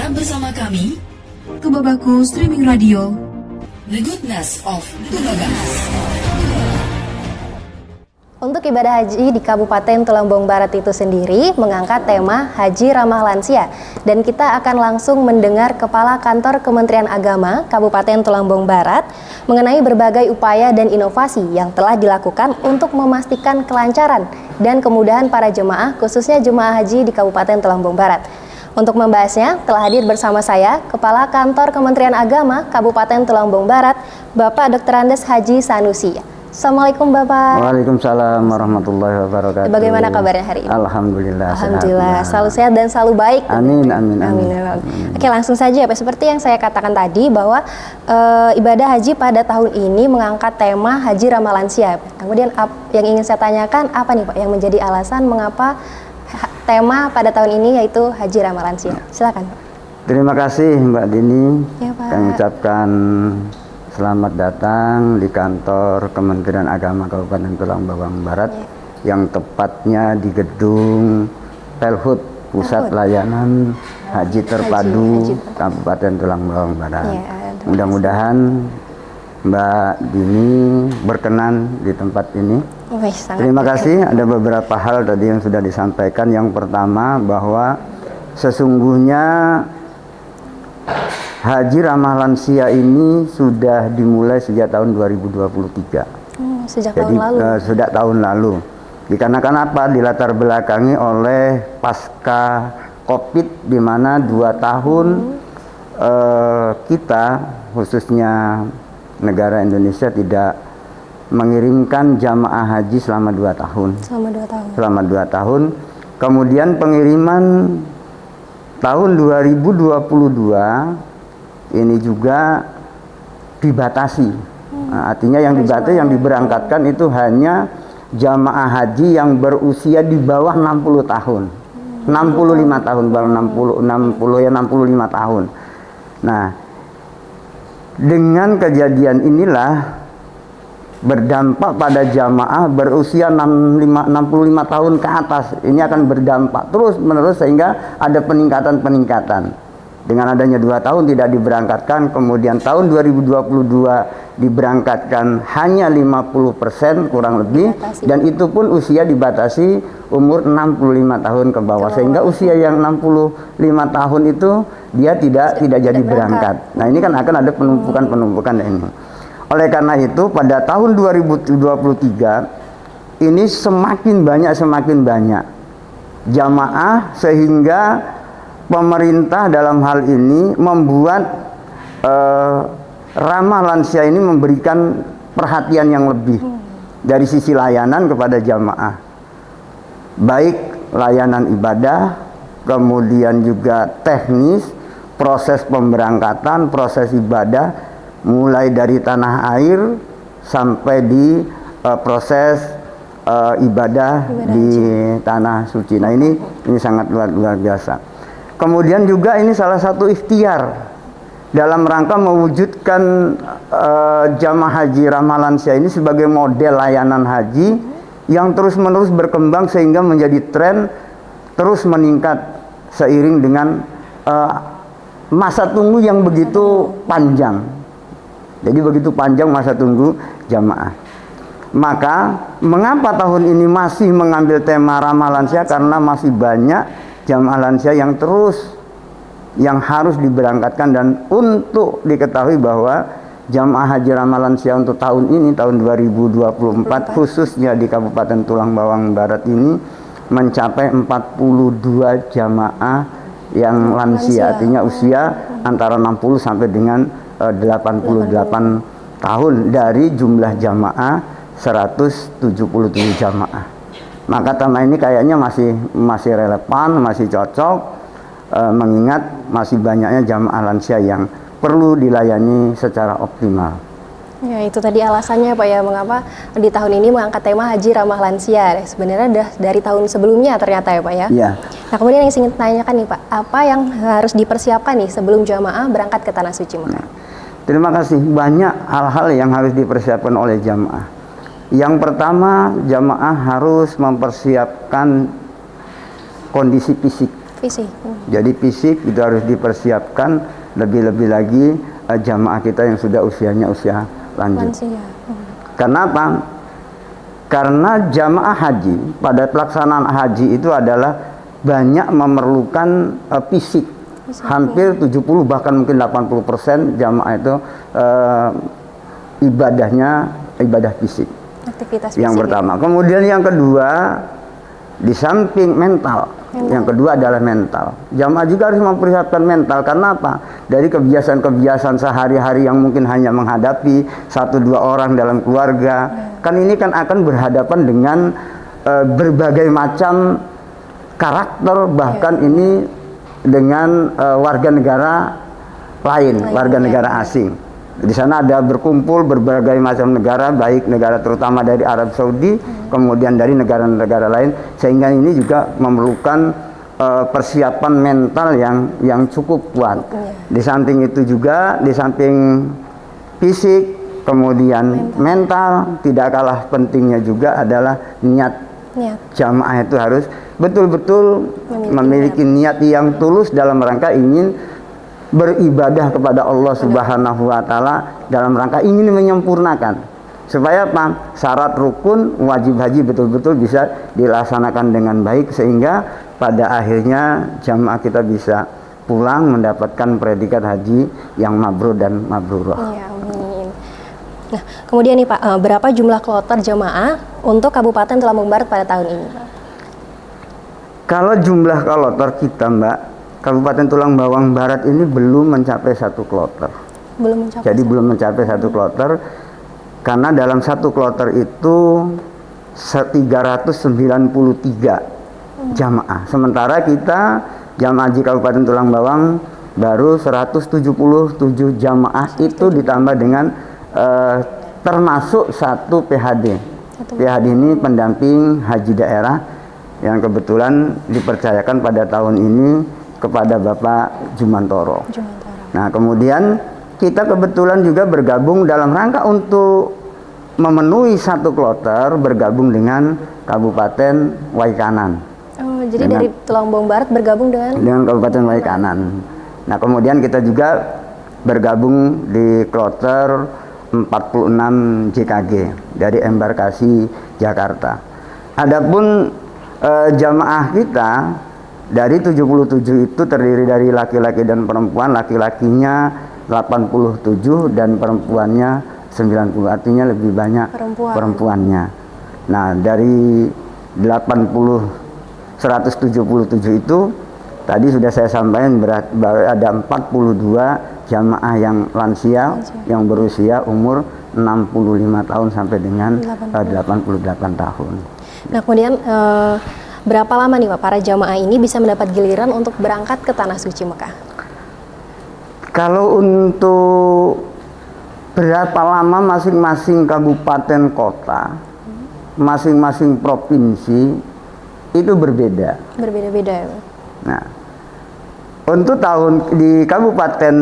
Tetap bersama kami, Tubabaku Streaming Radio. The Goodness of Tubagas. Untuk ibadah haji di Kabupaten Tulungbong Barat itu sendiri mengangkat tema Haji Ramah Lansia. Dan kita akan langsung mendengar Kepala Kantor Kementerian Agama Kabupaten Tulungbong Barat mengenai berbagai upaya dan inovasi yang telah dilakukan untuk memastikan kelancaran dan kemudahan para jemaah, khususnya jemaah haji di Kabupaten Tulungbong Barat. Untuk membahasnya, telah hadir bersama saya Kepala Kantor Kementerian Agama Kabupaten Tulungbong Barat, Bapak Dr. Andes Haji Sanusi. Assalamualaikum Bapak. Waalaikumsalam warahmatullahi wabarakatuh. Bagaimana kabarnya hari ini? Alhamdulillah. Alhamdulillah, sehat. selalu sehat dan selalu baik. Amin, amin, amin. Oke, langsung saja Pak. Seperti yang saya katakan tadi bahwa ibadah haji pada tahun ini mengangkat tema Haji Ramah Lansia. Kemudian yang ingin saya tanyakan apa nih Pak yang menjadi alasan mengapa tema pada tahun ini yaitu Haji Ramah Lansia? Silakan Pak. Terima kasih Mbak Dini. Ya, Pak. Kami ucapkan selamat datang di kantor Kementerian Agama Kabupaten Tulungbong Barat yang tepatnya di gedung Pelhut Pusat Layanan Haji Terpadu Kabupaten Tulungbong Barat. Mudah-mudahan Mbak Dini berkenan di tempat ini. Terima kasih. Ada beberapa hal tadi yang sudah disampaikan. Yang pertama bahwa sesungguhnya Haji Ramah Lansia ini sudah dimulai sejak tahun 2023. Sejak Jadi, tahun lalu. Sudah tahun lalu. Dikarenakan apa? Dilatar belakangi oleh pasca COVID, di mana 2 tahun kita, khususnya negara Indonesia, tidak mengirimkan jamaah haji selama 2 tahun. Selama 2 tahun. Kemudian pengiriman tahun 2022 ini juga dibatasi. Artinya yang dibatasi, yang diberangkatkan itu hanya jamaah haji yang berusia di bawah 60 tahun. 65 tahun, baru 65 tahun. Nah, dengan kejadian inilah berdampak pada jamaah berusia 65 tahun ke atas. Ini akan berdampak terus menerus sehingga ada peningkatan. Dengan adanya 2 tahun tidak diberangkatkan, kemudian tahun 2022 diberangkatkan hanya 50% kurang lebih, dan itu pun usia dibatasi umur 65 tahun ke bawah, sehingga usia yang 65 tahun itu dia tidak jadi berangkat. Nah, ini kan akan ada penumpukan ini. Oleh karena itu pada tahun 2023 ini semakin banyak jamaah, sehingga pemerintah dalam hal ini membuat Ramah Lansia ini memberikan perhatian yang lebih dari sisi layanan kepada jamaah, baik layanan ibadah, kemudian juga teknis, proses pemberangkatan, proses ibadah, mulai dari tanah air sampai di proses ibadah di tanah suci. Nah, ini sangat luar biasa. Kemudian juga ini salah satu ikhtiar dalam rangka mewujudkan jamaah haji Ramah Lansia ini sebagai model layanan haji yang terus-menerus berkembang sehingga menjadi tren terus meningkat seiring dengan masa tunggu yang begitu panjang. Jadi begitu panjang masa tunggu jamaah. Maka mengapa tahun ini masih mengambil tema Ramah Lansia? Karena masih banyak jamaah lansia yang harus diberangkatkan, dan untuk diketahui bahwa jamaah haji Ramah Lansia untuk tahun ini, tahun 2024 khususnya di Kabupaten Tulungbong Barat ini mencapai 42 jamaah yang lansia, artinya usia antara 60 sampai dengan 88 tahun dari jumlah jamaah 177 jamaah. Maka tema ini kayaknya masih relevan, masih cocok, mengingat masih banyaknya jamaah lansia yang perlu dilayani secara optimal. Ya, itu tadi alasannya Pak ya, mengapa di tahun ini mengangkat tema Haji Ramah Lansia. Sebenarnya udah dari tahun sebelumnya ternyata ya Pak ya. Iya. Nah, kemudian yang ingin tanyakan nih Pak, apa yang harus dipersiapkan nih sebelum jamaah berangkat ke Tanah Suci Mekah? Terima kasih. Banyak hal-hal yang harus dipersiapkan oleh jamaah. Yang pertama, jamaah harus mempersiapkan kondisi fisik. Jadi fisik itu harus dipersiapkan, lebih-lebih lagi jamaah kita yang sudah usianya usia lanjut. Kenapa? Karena jamaah haji pada pelaksanaan haji itu adalah banyak memerlukan fisik. Hampir 70 bahkan mungkin 80% jamaah itu ibadahnya ibadah fisik. Aktivitas Yang fisik pertama. Kemudian yang kedua, di samping mental. Yang kedua adalah mental. Jamaah juga harus mempersiapkan mental. Karena apa? Dari kebiasaan-kebiasaan sehari-hari yang mungkin hanya menghadapi 1-2 orang dalam keluarga. Kan ini kan akan berhadapan dengan berbagai macam karakter, bahkan ini dengan warga negara lain, warga negara asing. Di sana ada berkumpul berbagai macam negara, baik negara terutama dari Arab Saudi, kemudian dari negara-negara lain, sehingga ini juga memerlukan persiapan mental yang cukup kuat. Di samping itu juga, di samping fisik, kemudian mental, tidak kalah pentingnya juga adalah niat. Jamaah itu harus betul-betul memiliki niat yang tulus dalam rangka ingin beribadah kepada Allah Subhanahu wa Ta'ala, dalam rangka ingin menyempurnakan supaya apa? Syarat rukun wajib haji betul-betul bisa dilaksanakan dengan baik, sehingga pada akhirnya jamaah kita bisa pulang mendapatkan predikat haji yang mabrur dan mabrurah. Ya, amin. Nah, kemudian nih Pak, berapa jumlah kloter jamaah untuk Kabupaten Tulambung Barat pada tahun ini, Pak? Kalau jumlah kloter kita, Mbak, Kabupaten Tulang Bawang Barat ini belum mencapai 1 kloter. Belum mencapai. Jadi belum mencapai 1 kloter, karena dalam 1 kloter itu 393 jamaah. Sementara kita jamaah haji Kabupaten Tulang Bawang baru 177 jamaah, itu ditambah dengan termasuk 1 PHD. PHD ini pendamping haji daerah yang kebetulan dipercayakan pada tahun ini kepada Bapak Jumantoro. Nah, kemudian kita kebetulan juga bergabung dalam rangka untuk memenuhi 1 kloter, bergabung dengan Kabupaten Waikanan. Oh, jadi dari Tulambung Barat bergabung dengan Kabupaten Waikanan. Nah, kemudian kita juga bergabung di kloter 46 JKG dari embarkasi Jakarta. Adapun jamaah kita dari 77 itu terdiri dari laki-laki dan perempuan. Laki-lakinya 87 dan perempuannya 90, artinya lebih banyak perempuannya. Nah, dari 177 itu tadi sudah saya sampaikan ada 42 jamaah yang lansia, yang berusia umur 65 tahun sampai dengan 88 tahun. Nah, kemudian berapa lama nih Pak para jamaah ini bisa mendapat giliran untuk berangkat ke Tanah Suci Mekah? Kalau untuk berapa lama masing-masing kabupaten kota, masing-masing provinsi itu berbeda. Berbeda-beda ya Pak? Nah, untuk tahun di kabupaten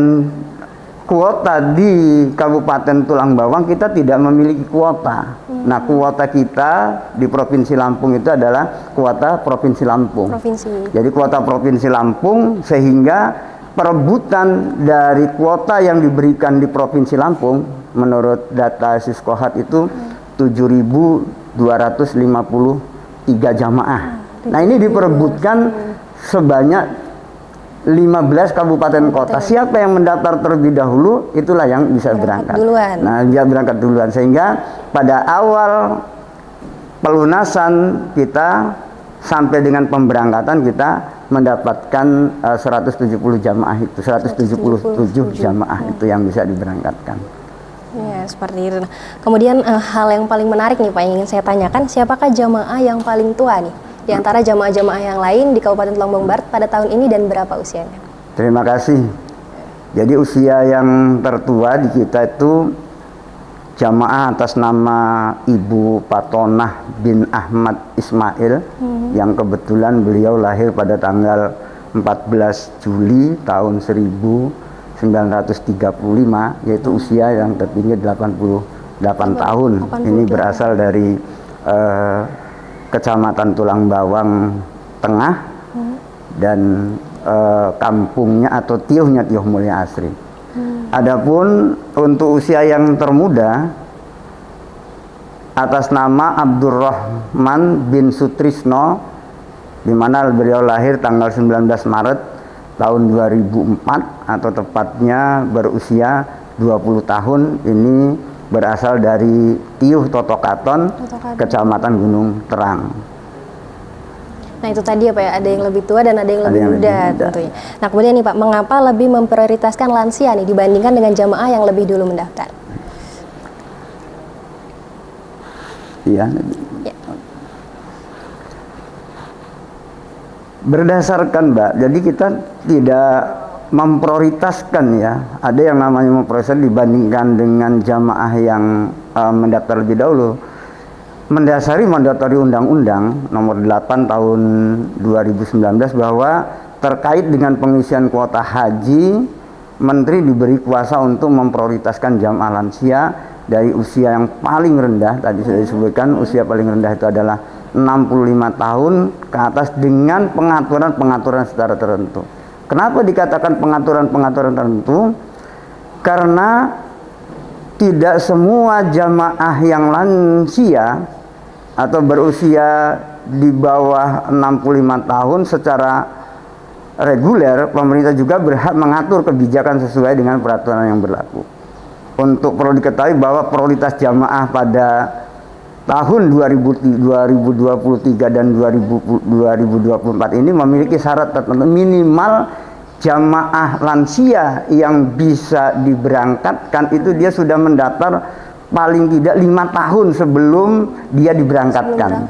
kuota di Kabupaten Tulang Bawang kita tidak memiliki kuota. Nah, kuota kita di Provinsi Lampung itu adalah kuota Provinsi Lampung. Jadi kuota Provinsi Lampung, sehingga perebutan dari kuota yang diberikan di Provinsi Lampung menurut data Siskohat itu 7.253 jamaah. Nah, ini diperebutkan sebanyak 15 kabupaten kota. Siapa yang mendaftar terlebih dahulu, itulah yang bisa berangkat. Nah, dia berangkat duluan, sehingga pada awal pelunasan kita sampai dengan pemberangkatan kita mendapatkan 170 jamaah itu, 177 jamaah itu yang bisa diberangkatkan. Ya, seperti itu. Nah, kemudian hal yang paling menarik nih Pak yang ingin saya tanyakan, siapakah jamaah yang paling tua nih di antara jamaah-jamaah yang lain di Kabupaten Tulambung Barat pada tahun ini dan berapa usianya? Terima kasih. Jadi usia yang tertua di kita itu jamaah atas nama Ibu Patonah bin Ahmad Ismail, yang kebetulan beliau lahir pada tanggal 14 Juli tahun 1935, yaitu usia yang tertinggi 88 tahun. Ini berasal dari Kecamatan Tulang Bawang Tengah dan kampungnya atau tiuhnya Tiuh Mulia Asri. Adapun untuk usia yang termuda atas nama Abdurrahman bin Sutrisno, di mana beliau lahir tanggal 19 Maret tahun 2004 atau tepatnya berusia 20 tahun. Ini berasal dari Tiuh Totokaton, Kecamatan Gunung Terang. Nah itu tadi ya Pak ya, ada yang lebih tua dan ada yang lebih muda tentunya. Nah kemudian nih Pak, mengapa lebih memprioritaskan lansia nih dibandingkan dengan jamaah yang lebih dulu mendaftar? Iya. Ya. Berdasarkan Mbak, jadi kita tidak memprioritaskan ya. Ada yang namanya memprioritaskan dibandingkan dengan jamaah yang mendaftar lebih dahulu. Mendasari mandatori Undang-Undang Nomor 8 Tahun 2019 bahwa terkait dengan pengisian kuota haji, Menteri diberi kuasa untuk memprioritaskan jamaah lansia dari usia yang paling rendah. Tadi sudah disebutkan usia paling rendah itu adalah 65 tahun ke atas dengan pengaturan-pengaturan secara tertentu. Kenapa dikatakan pengaturan-pengaturan tertentu? Karena tidak semua jamaah yang lansia atau berusia di bawah 65 tahun secara reguler, pemerintah juga berhak mengatur kebijakan sesuai dengan peraturan yang berlaku. Untuk perlu diketahui bahwa prioritas jamaah pada tahun 2023 dan 2024 ini memiliki syarat tertentu, minimal jamaah lansia yang bisa diberangkatkan itu dia sudah mendaftar paling tidak 5 tahun sebelum dia diberangkatkan.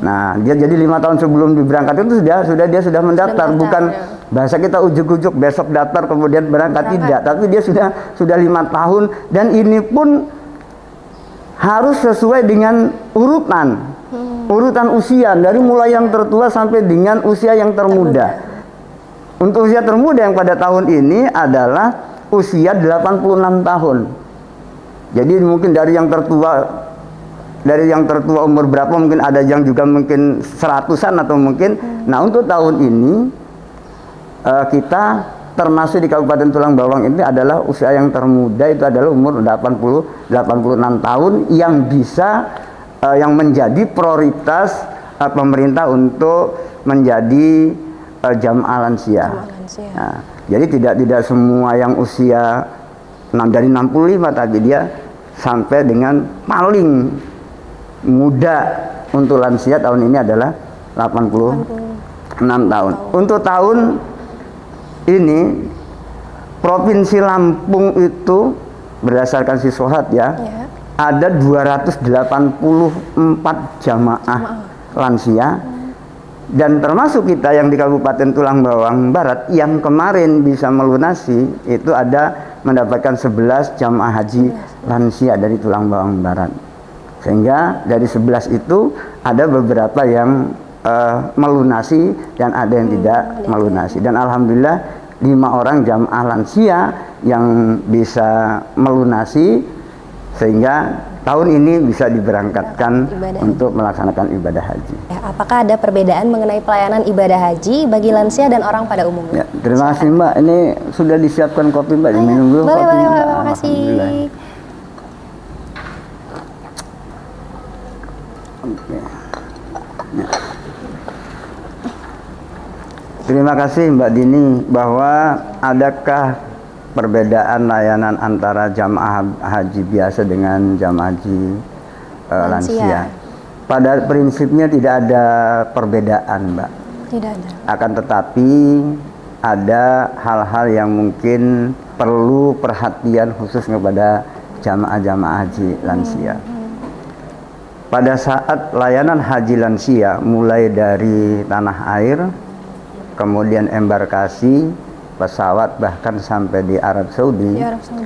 Nah, dia jadi 5 tahun sebelum diberangkatkan itu dia sudah mendaftar, bukan bahasa kita ujuk-ujuk besok daftar kemudian berangkat, tidak, tapi dia sudah 5 tahun, dan ini pun harus sesuai dengan urutan usia dari mulai yang tertua sampai dengan usia yang termuda. Untuk usia termuda yang pada tahun ini adalah usia 86 tahun. Jadi mungkin dari yang tertua umur berapa, mungkin ada yang juga mungkin 100-an atau mungkin. Nah, untuk tahun ini kita termasuk di Kabupaten Tulang Bawang ini adalah usia yang termuda itu adalah umur 86 tahun yang bisa yang menjadi prioritas pemerintah untuk menjadi jamaah lansia. Nah, jadi tidak semua yang usia dari 65 tadi dia sampai dengan paling muda untuk lansia tahun ini adalah 86 tahun. Untuk tahun ini Provinsi Lampung itu berdasarkan Siswohat ya, ada 284 jamaah lansia, dan termasuk kita yang di Kabupaten Tulang Bawang Barat yang kemarin bisa melunasi itu ada mendapatkan 11 jamaah haji lansia dari Tulang Bawang Barat. Sehingga dari 11 itu ada beberapa yang melunasi dan ada yang tidak melunasi. Dan alhamdulillah 5 orang jamaah lansia yang bisa melunasi sehingga tahun ini bisa diberangkatkan untuk melaksanakan ibadah haji. Ya, apakah ada perbedaan mengenai pelayanan ibadah haji bagi lansia dan orang pada umumnya? Ya, terima kasih Mbak. Ini sudah disiapkan kopi Mbak. Diminum dulu boleh, kopinya. boleh, terima kasih. Oke. Ya. Terima kasih Mbak Dini, bahwa adakah perbedaan layanan antara jamaah haji biasa dengan jamaah haji lansia? Pada prinsipnya tidak ada perbedaan Mbak. Tidak ada. Akan tetapi ada hal-hal yang mungkin perlu perhatian khusus kepada jamaah-jamaah haji lansia. Pada saat layanan haji lansia mulai dari tanah air, kemudian embarkasi, pesawat, bahkan sampai di Arab Saudi,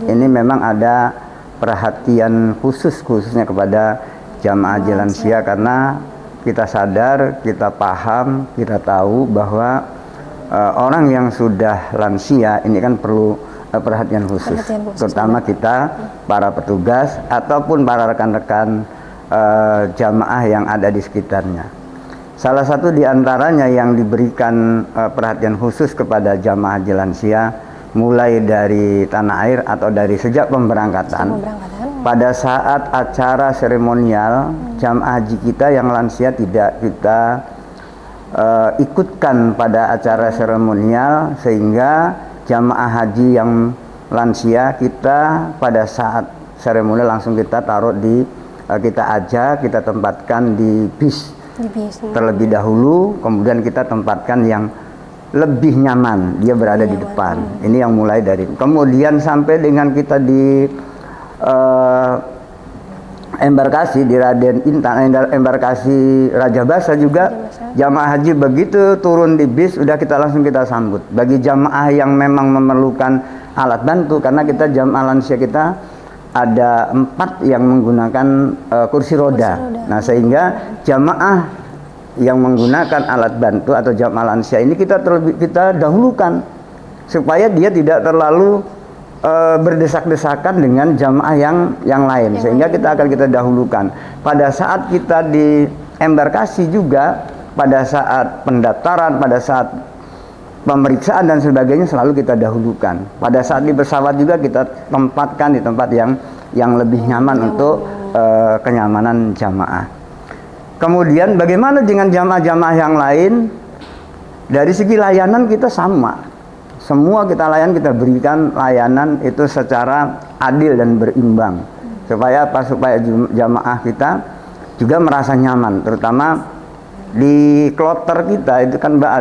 ini memang ada perhatian khususnya kepada jamaah haji lansia, karena kita sadar, kita paham, kita tahu bahwa orang yang sudah lansia ini kan perlu perhatian khusus, terutama kita para petugas ataupun para rekan-rekan jamaah yang ada di sekitarnya. Salah satu di antaranya yang diberikan perhatian khusus kepada jamaah haji lansia mulai dari tanah air atau dari sejak pemberangkatan. Pada saat acara seremonial, jamaah haji kita yang lansia tidak kita ikutkan pada acara seremonial, sehingga jamaah haji yang lansia kita pada saat seremonial langsung kita taruh di kita ajak, kita tempatkan di bis terlebih dahulu, kemudian kita tempatkan yang lebih nyaman, dia berada di depan. Ini yang mulai dari, kemudian sampai dengan kita di embarkasi di Raden Intan, embarkasi Raja Basa juga, jamaah haji begitu turun di bis udah kita langsung kita sambut. Bagi jamaah yang memang memerlukan alat bantu, karena kita jamaah lansia kita ada 4 yang menggunakan kursi roda. Nah, sehingga jamaah yang menggunakan alat bantu atau jamaah lansia ini kita dahulukan supaya dia tidak terlalu berdesak-desakan dengan jamaah yang lain, sehingga kita dahulukan. Pada saat kita di embarkasi juga, pada saat pendaftaran, pada saat pemeriksaan dan sebagainya selalu kita dahulukan. Pada saat di pesawat juga kita tempatkan di tempat yang lebih nyaman untuk kenyamanan jamaah. Kemudian bagaimana dengan jamaah-jamaah yang lain? Dari segi layanan kita sama. Semua kita berikan layanan itu secara adil dan berimbang. Supaya apa? Supaya jamaah kita juga merasa nyaman, terutama di kloter kita itu kan Mbak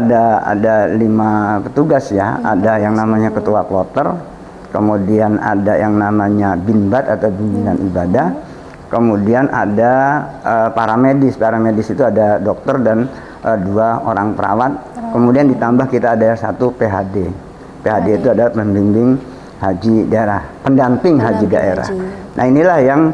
ada 5 petugas ya, ada yang namanya ketua kloter, kemudian ada yang namanya binbat atau bimbingan ibadah, kemudian ada paramedis itu ada dokter dan 2 orang perawat, kemudian ditambah kita ada 1 PHD itu adalah pembimbing haji daerah, pendamping haji daerah. Nah, inilah yang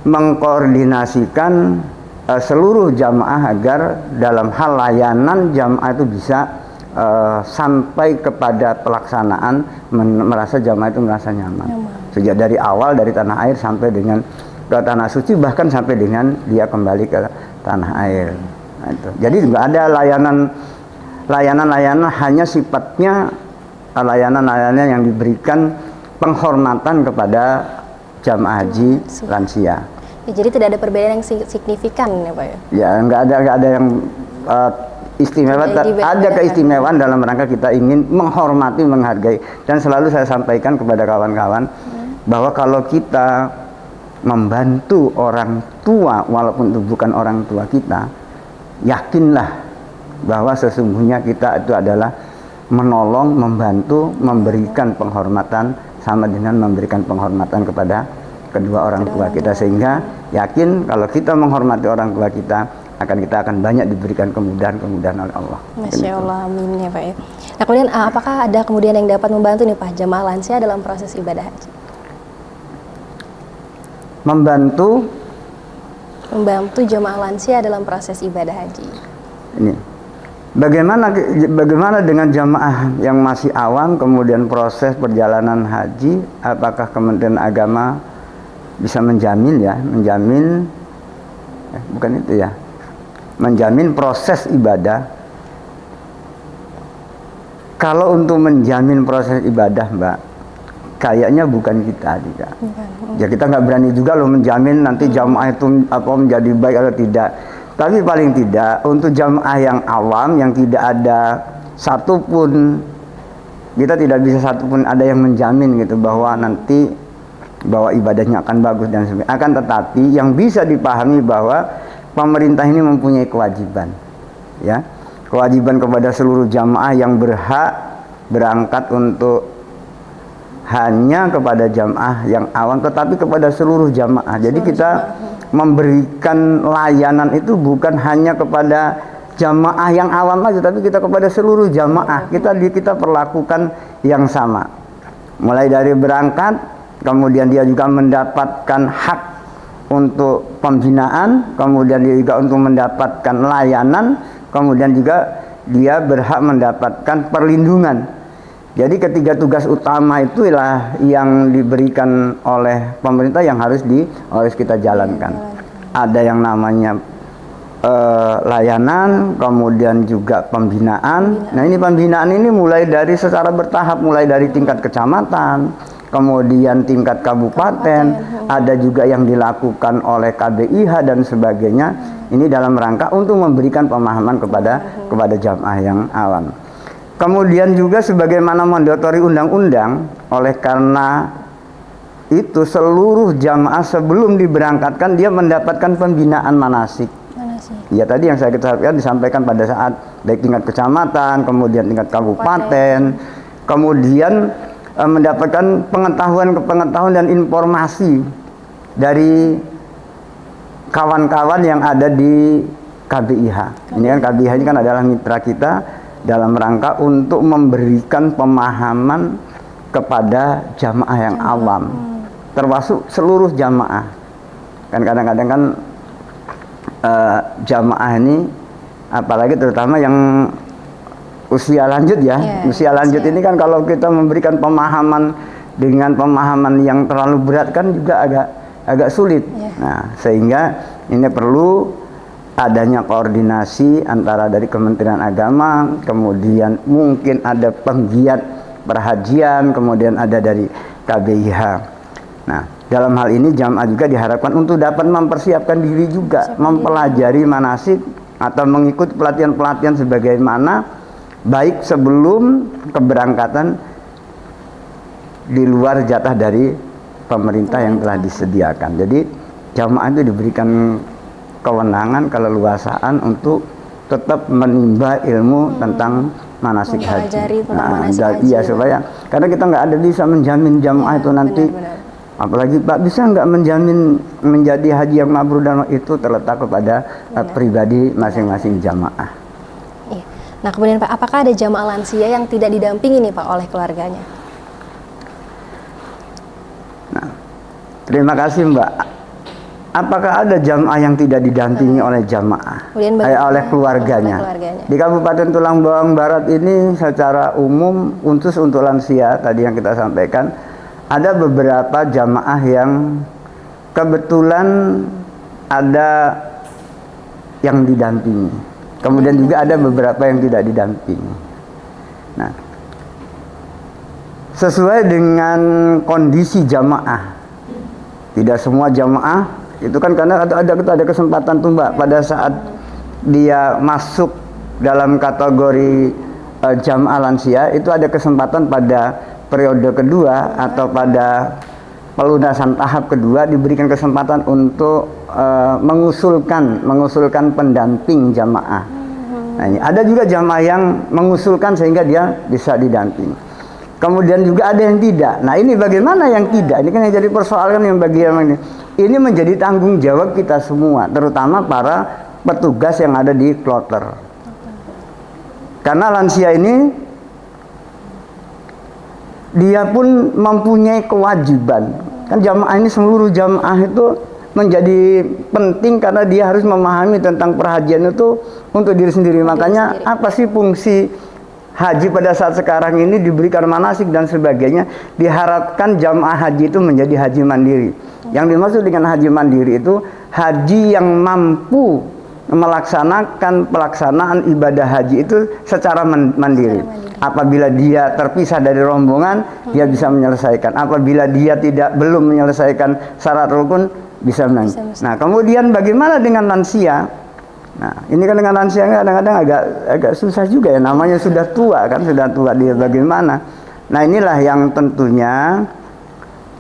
mengkoordinasikan seluruh jamaah agar dalam hal layanan jamaah itu bisa sampai kepada pelaksanaan, merasa jamaah itu merasa nyaman. Sejak dari awal, dari tanah air sampai dengan ke tanah suci, bahkan sampai dengan dia kembali ke tanah air. Nah, itu. Jadi nggak ada layanan hanya sifatnya layanan yang diberikan penghormatan kepada jamaah haji lansia. Ya, jadi tidak ada perbedaan yang signifikan ya Pak ya? Ya, nggak ada yang istimewa. Ada keistimewaan dalam rangka kita ingin menghormati, menghargai. Dan selalu saya sampaikan kepada kawan-kawan bahwa kalau kita membantu orang tua, walaupun itu bukan orang tua kita, yakinlah bahwa sesungguhnya kita itu adalah menolong, membantu, memberikan penghormatan, sama dengan memberikan penghormatan kepada kedua orang tua kita, sehingga yakin kalau kita menghormati orang tua kita akan banyak diberikan kemudahan oleh Allah. Masya Allah, amin ya Pak ya. Nah, kemudian apakah ada kemudian yang dapat membantu nih Pak jamaah lansia dalam proses ibadah haji? Membantu jamaah lansia dalam proses ibadah haji. Ini bagaimana dengan jamaah yang masih awam, kemudian proses perjalanan haji, apakah Kementerian Agama bisa menjamin proses ibadah? Kalau untuk menjamin proses ibadah, Mbak, kayaknya bukan kita juga. Ya, kita nggak berani juga loh menjamin nanti jamaah itu menjadi baik atau tidak. Tapi paling tidak untuk jamaah yang awam, yang tidak ada satupun, kita tidak bisa satupun ada yang menjamin gitu bahwa nanti bahwa ibadahnya akan bagus dan sebagainya. Akan tetapi yang bisa dipahami bahwa pemerintah ini mempunyai kewajiban, ya, kewajiban kepada seluruh jamaah yang berhak berangkat untuk hanya kepada jamaah yang awam, tetapi kepada seluruh jamaah. Jadi kita memberikan layanan itu bukan hanya kepada jamaah yang awam aja, tapi kita kepada seluruh jamaah. Kita perlakukan yang sama. Mulai dari berangkat, kemudian dia juga mendapatkan hak untuk pembinaan, kemudian dia juga untuk mendapatkan layanan, kemudian juga dia berhak mendapatkan perlindungan. Jadi ketiga tugas utama itulah yang diberikan oleh pemerintah yang harus kita jalankan. Ada yang namanya layanan, kemudian juga pembinaan. Nah, ini pembinaan ini mulai dari secara bertahap, mulai dari tingkat kecamatan, kemudian tingkat kabupaten, ada juga yang dilakukan oleh KBIH dan sebagainya. Ini dalam rangka untuk memberikan pemahaman kepada jamaah yang awam. Kemudian juga sebagaimana mandatori undang-undang, oleh karena itu seluruh jamaah sebelum diberangkatkan dia mendapatkan pembinaan manasik. Ya, tadi yang saya disampaikan pada saat baik tingkat kecamatan, kemudian tingkat kabupaten, kemudian mendapatkan pengetahuan dan informasi dari kawan-kawan yang ada di KBIH. Ini kan KBIH ini kan adalah mitra kita dalam rangka untuk memberikan pemahaman kepada jamaah yang awam, termasuk seluruh jamaah. Kan kadang-kadang kan jamaah ini, apalagi terutama yang usia lanjut ya, usia lanjut ini kan kalau kita memberikan pemahaman dengan pemahaman yang terlalu berat kan juga agak sulit. Nah, sehingga ini perlu adanya koordinasi antara dari Kementerian Agama, kemudian mungkin ada penggiat perhajian, kemudian ada dari KBIH. Nah, dalam hal ini jamaah juga diharapkan untuk dapat mempersiapkan diri juga, mempelajari manasik atau mengikuti pelatihan-pelatihan sebagaimana baik sebelum keberangkatan di luar jatah dari pemerintah yang telah disediakan. Jadi jamaah itu diberikan kewenangan, keleluasaan untuk tetap menimba ilmu tentang manasik haji. Iya, supaya karena kita nggak ada bisa menjamin jamaah itu nanti. Apalagi Pak bisa nggak menjamin menjadi haji yang mabrur, dan itu terletak kepada pribadi masing-masing jamaah. Iya. Nah, kemudian Pak, apakah ada jamaah lansia yang tidak didampingi nih Pak oleh keluarganya? Nah, terima kasih Mbak. Apakah ada jamaah yang tidak didampingi oleh jamaah, oleh keluarganya? Di Kabupaten Tulang Bawang Barat ini secara umum khusus untuk lansia tadi yang kita sampaikan, ada beberapa jamaah yang kebetulan ada yang didampingi. Kemudian juga ada beberapa yang tidak didampingi. Nah, sesuai dengan kondisi jamaah, tidak semua jamaah itu kan karena ada kesempatan tuh Mbak, pada saat dia masuk dalam kategori jamaah lansia itu ada kesempatan pada periode kedua atau pada pelunasan tahap kedua diberikan kesempatan untuk mengusulkan pendamping jamaah. Nah, ini ada juga jamaah yang mengusulkan sehingga dia bisa didamping. Kemudian juga ada yang tidak. Nah, ini bagaimana yang tidak? Ini kan yang jadi persoalan yang bagian ini. Ini menjadi tanggung jawab kita semua, terutama para petugas yang ada di kloter. Karena lansia ini dia pun mempunyai kewajiban. Kan jamaah ini, seluruh jamaah itu menjadi penting karena dia harus memahami tentang perhajian itu untuk diri sendiri. Makanya apa sih fungsi haji pada saat sekarang ini diberikan manasik dan sebagainya? Diharapkan jamaah haji itu menjadi haji mandiri. Yang dimaksud dengan haji mandiri itu haji yang mampu melaksanakan pelaksanaan ibadah haji itu secara mandiri. Apabila dia terpisah dari rombongan, dia bisa menyelesaikan. Apabila dia belum menyelesaikan syarat rukun, bisa menang. Nah, kemudian bagaimana dengan lansia? Nah, ini kan dengan lansia kadang-kadang agak susah juga ya, namanya sudah tua kan, sudah tua, dia bagaimana? Nah, inilah yang tentunya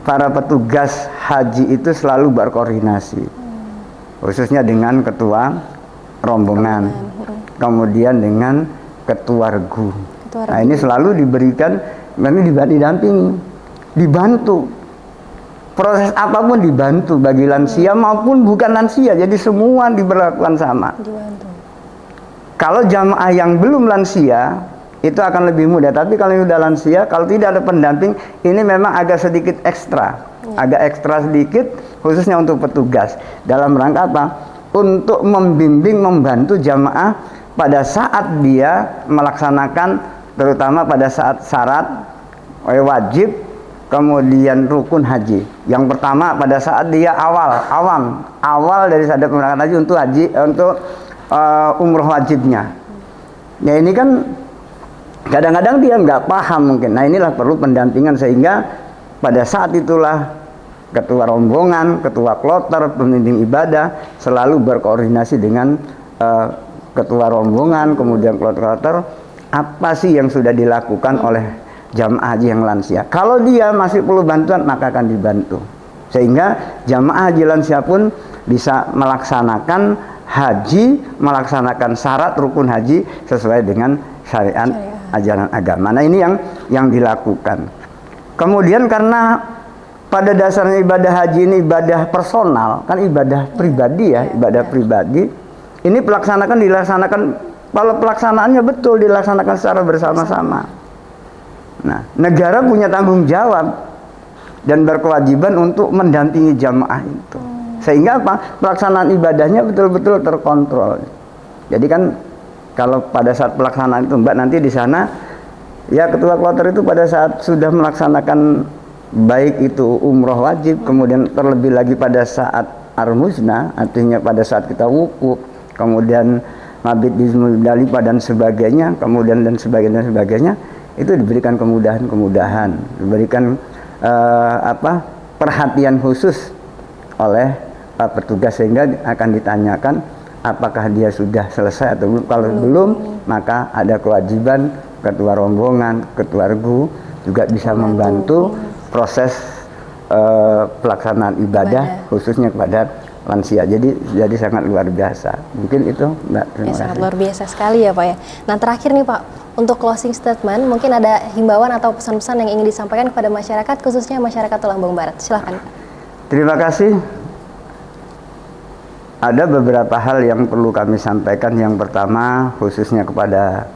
para petugas haji itu selalu berkoordinasi, khususnya dengan ketua rombongan, kemudian dengan ketua regu. Nah, ini selalu diberikan, nanti didampingi, dibantu. Proses apapun dibantu, bagi lansia maupun bukan lansia, jadi semua diberlakukan sama. Kalau jamaah yang belum lansia itu akan lebih mudah, tapi kalau yang sudah lansia, kalau tidak ada pendamping, ini memang agak sedikit ekstra, agak ekstra sedikit, khususnya untuk petugas. Dalam rangka apa? Untuk membimbing, membantu jamaah pada saat dia melaksanakan, terutama pada saat syarat wajib, kemudian rukun haji. Yang pertama pada saat dia awal dari sadar pemberangkatan haji untuk umroh wajibnya. Ya ini kan kadang-kadang dia nggak paham mungkin. Nah inilah perlu pendampingan sehingga pada saat itulah ketua rombongan, ketua kloter, pembimbing ibadah selalu berkoordinasi dengan ketua rombongan, kemudian kloter, apa sih yang sudah dilakukan oleh jamaah haji yang lansia. Kalau dia masih perlu bantuan maka akan dibantu. Sehingga jamaah haji lansia pun bisa melaksanakan haji, melaksanakan syarat rukun haji sesuai dengan syariat ajaran agama. Nah ini yang dilakukan. Kemudian karena pada dasarnya ibadah haji ini ibadah personal, kan ibadah pribadi ya, ibadah pribadi. Ini dilaksanakan, kalau pelaksanaannya betul dilaksanakan secara bersama-sama. Nah, negara punya tanggung jawab dan berkewajiban untuk mendampingi jamaah itu. Sehingga apa? Pelaksanaan ibadahnya betul-betul terkontrol. Jadi kan kalau pada saat pelaksanaan itu Mbak nanti di sana ya ketua kloter itu pada saat sudah melaksanakan baik itu umroh wajib, kemudian terlebih lagi pada saat armusna, artinya pada saat kita wukuf, kemudian mabit di Muzdalifah dan sebagainya, kemudian dan sebagainya, itu diberikan kemudahan, diberikan perhatian khusus oleh petugas sehingga akan ditanyakan apakah dia sudah selesai atau belum. Kalau belum, maka ada kewajiban ketua rombongan, ketua regu juga bisa membantu proses pelaksanaan ibadah khususnya kepada lansia. Jadi sangat luar biasa. Mungkin itu Mbak. Terima kasih. Sangat luar biasa sekali ya Pak ya. Nah terakhir nih Pak, untuk closing statement mungkin ada himbauan atau pesan-pesan yang ingin disampaikan kepada masyarakat khususnya masyarakat Tulungagung Barat. Silahkan. Terima kasih. Ada beberapa hal yang perlu kami sampaikan. Yang pertama khususnya kepada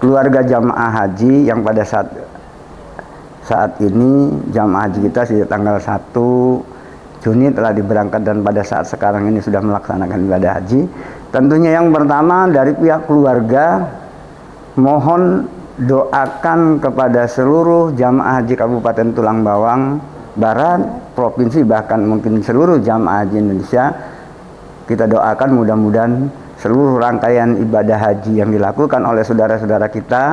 keluarga jamaah haji yang pada saat ini jamaah haji kita sejak tanggal 1 Juni telah diberangkat dan pada saat sekarang ini sudah melaksanakan ibadah haji. Tentunya yang pertama dari pihak keluarga mohon doakan kepada seluruh jamaah haji Kabupaten Tulang Bawang Barat, provinsi bahkan mungkin seluruh jamaah haji Indonesia. Kita doakan mudah-mudahan seluruh rangkaian ibadah haji yang dilakukan oleh saudara-saudara kita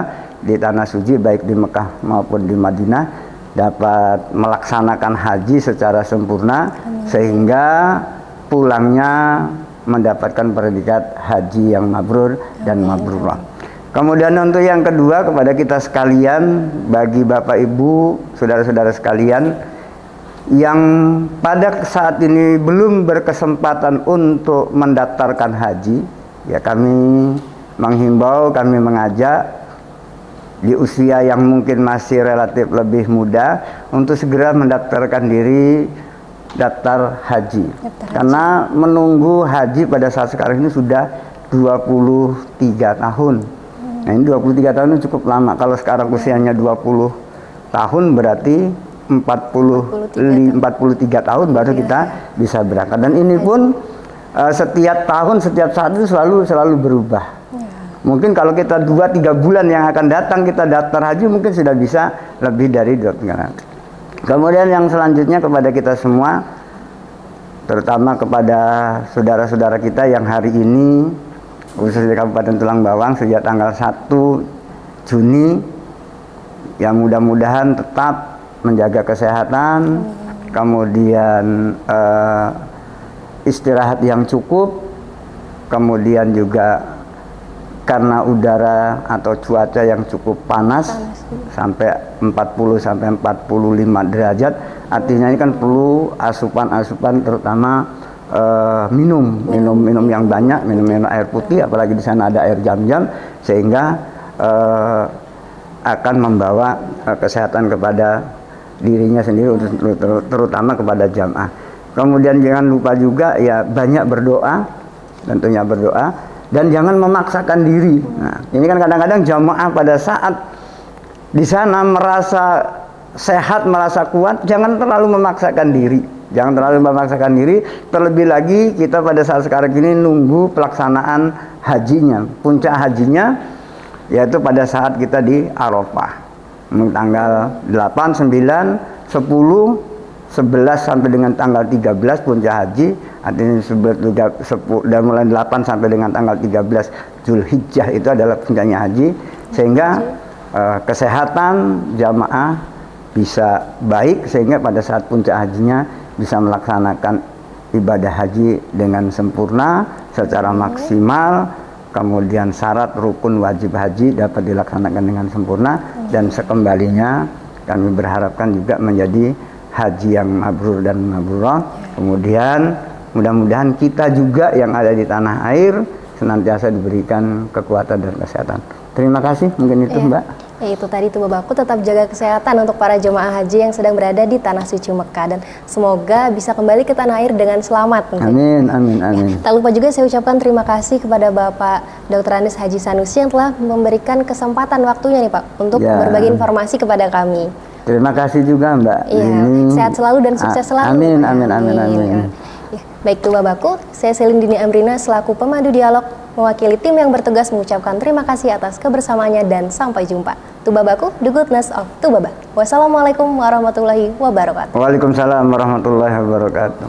di tanah suci baik di Mekah maupun di Madinah dapat melaksanakan haji secara sempurna sehingga pulangnya mendapatkan predikat haji yang mabrur dan mabrurah. Kemudian untuk yang kedua kepada kita sekalian, bagi Bapak Ibu, saudara-saudara sekalian yang pada saat ini belum berkesempatan untuk mendaftarkan haji, ya kami menghimbau, kami mengajak di usia yang mungkin masih relatif lebih muda untuk segera mendaftarkan diri daftar haji. Karena menunggu haji pada saat sekarang ini sudah 23 tahun. Nah ini 23 tahun ini cukup lama. Kalau sekarang usianya 20 tahun berarti 43 tahun baru kita bisa berangkat. Dan ini pun setiap tahun, setiap saat itu selalu berubah. Mungkin kalau kita 2-3 bulan yang akan datang kita daftar haji mungkin sudah bisa lebih dari 2 bulan. Kemudian yang selanjutnya kepada kita semua, terutama kepada saudara-saudara kita yang hari ini khususnya di Kabupaten Tulang Bawang sejak tanggal 1 Juni, yang mudah-mudahan tetap menjaga kesehatan, kemudian istirahat yang cukup, kemudian juga karena udara atau cuaca yang cukup panas sampai 40 sampai 45 derajat, artinya ini kan perlu asupan terutama minum yang banyak, minum air putih, apalagi di sana ada air jam-jam sehingga akan membawa kesehatan kepada dirinya sendiri, terutama kepada jamaah. Kemudian jangan lupa juga ya banyak berdoa, tentunya berdoa. Dan jangan memaksakan diri. Nah, ini kan kadang-kadang jamaah pada saat di sana merasa sehat, merasa kuat, jangan terlalu memaksakan diri. Jangan terlalu memaksakan diri. Terlebih lagi kita pada saat sekarang ini nunggu pelaksanaan hajinya. Puncak hajinya yaitu pada saat kita di Arafah. Tanggal 8, 9, 10, 11 sampai dengan tanggal 13 puncak haji, artinya dan mulai 8 sampai dengan tanggal 13 Zulhijjah itu adalah puncaknya haji, sehingga kesehatan jamaah bisa baik, sehingga pada saat puncak hajinya bisa melaksanakan ibadah haji dengan sempurna secara maksimal, kemudian syarat rukun wajib haji dapat dilaksanakan dengan sempurna, dan sekembalinya kami berharapkan juga menjadi haji yang mabrur dan mabrurah. Kemudian mudah-mudahan kita juga yang ada di tanah air senantiasa diberikan kekuatan dan kesehatan. Terima kasih, mungkin itu Mbak. Ya, itu tadi tuh Bapakku, tetap jaga kesehatan untuk para jemaah haji yang sedang berada di tanah suci Mekah, dan semoga bisa kembali ke tanah air dengan selamat. Amin, amin, amin. Ya, tak lupa juga saya ucapkan terima kasih kepada Bapak Dr. Andes Haji Sanusi yang telah memberikan kesempatan waktunya nih Pak untuk berbagi informasi kepada kami. Terima kasih juga Mbak. Iya, sehat selalu dan sukses selalu. Amin, amin, amin, amin. Ya, baik tuh Bapakku, saya Selin Dini Amrina selaku pemandu dialog mewakili tim yang bertugas mengucapkan terima kasih atas kebersamaannya dan sampai jumpa. Tuh Babaku, the goodness of Tuh Baba. Wassalamualaikum warahmatullahi wabarakatuh. Waalaikumsalam warahmatullahi wabarakatuh.